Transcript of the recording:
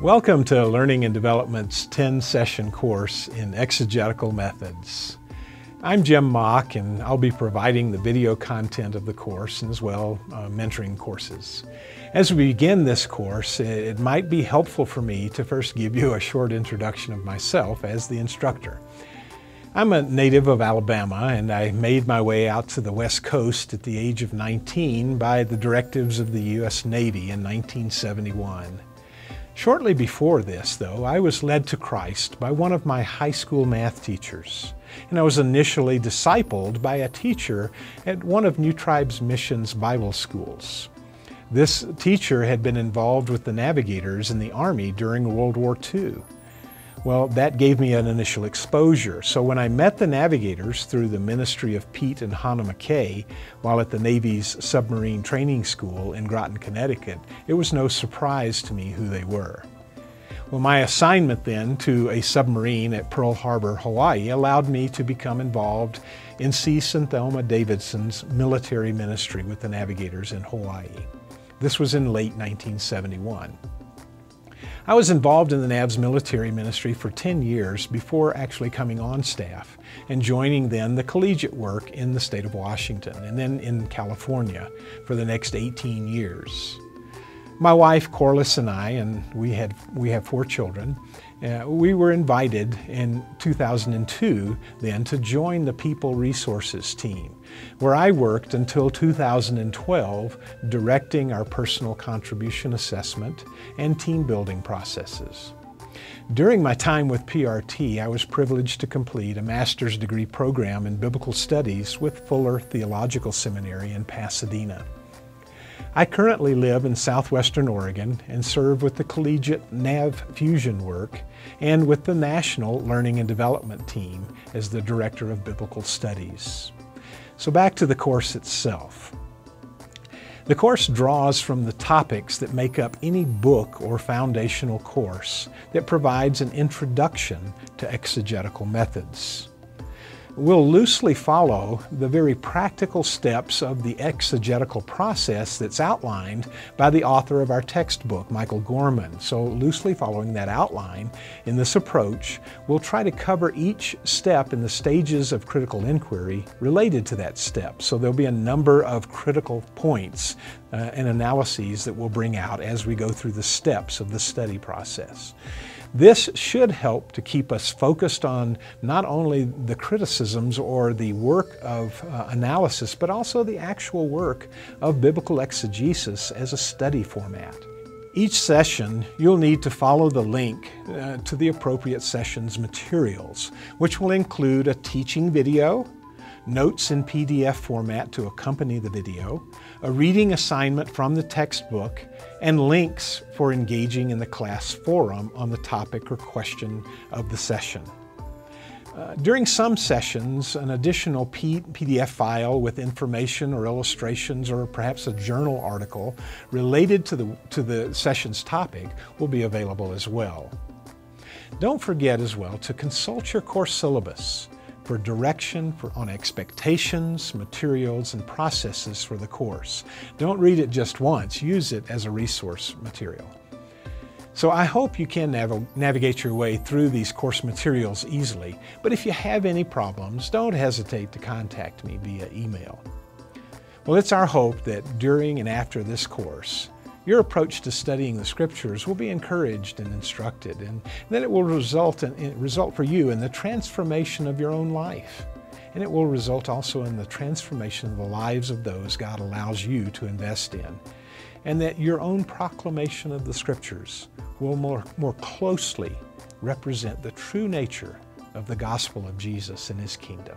Welcome to Learning and Development's 10-session course in exegetical methods. I'm Jim Mock, and I'll be providing the video content of the course and as well mentoring courses. As we begin this course, it might be helpful for me to first give you a short introduction of myself as the instructor. I'm a native of Alabama, and I made my way out to the West Coast at the age of 19 by the directives of the U.S. Navy in 1971. Shortly before this, though, I was led to Christ by one of my high school math teachers, and I was initially discipled by a teacher at one of New Tribes Mission's Bible schools. This teacher had been involved with the Navigators in the Army during World War II. Well, that gave me an initial exposure. So when I met the Navigators through the ministry of Pete and Hannah McKay while at the Navy's submarine training school in Groton, Connecticut, it was no surprise to me who they were. Well, my assignment then to a submarine at Pearl Harbor, Hawaii, allowed me to become involved in C. Synthelma Davidson's military ministry with the Navigators in Hawaii. This was in late 1971. I was involved in the NAV's military ministry for 10 years before actually coming on staff and joining then the collegiate work in the state of Washington and then in California for the next 18 years. My wife Corliss and I, and we have 4 children, we were invited in 2002 then to join the People Resources team, where I worked until 2012 directing our personal contribution assessment and team building processes. During my time with PRT, I was privileged to complete a master's degree program in biblical studies with Fuller Theological Seminary in Pasadena. I currently live in southwestern Oregon and serve with the collegiate NAV Fusion work and with the National Learning and Development team as the Director of Biblical Studies. So back to the course itself. The course draws from the topics that make up any book or foundational course that provides an introduction to exegetical methods. We'll loosely follow the very practical steps of the exegetical process that's outlined by the author of our textbook, Michael Gorman. So loosely following that outline in this approach, we'll try to cover each step in the stages of critical inquiry related to that step. So there'll be a number of critical points and analyses that we'll bring out as we go through the steps of the study process. This should help to keep us focused on not only the criticisms or the work of analysis, but also the actual work of biblical exegesis as a study format. Each session, you'll need to follow the link to the appropriate session's materials, which will include a teaching video, notes in PDF format to accompany the video, a reading assignment from the textbook, and links for engaging in the class forum on the topic or question of the session. During some sessions, an additional PDF file with information or illustrations or perhaps a journal article related to the session's topic will be available as well. Don't forget as well to consult your course syllabus for direction on expectations, materials, and processes for the course. Don't read it just once, use it as a resource material. So I hope you can navigate your way through these course materials easily, but if you have any problems, don't hesitate to contact me via email. Well, it's our hope that during and after this course, your approach to studying the Scriptures will be encouraged and instructed, and then it will result for you in the transformation of your own life. And it will result also in the transformation of the lives of those God allows you to invest in. And that your own proclamation of the Scriptures will more closely represent the true nature of the gospel of Jesus and His kingdom.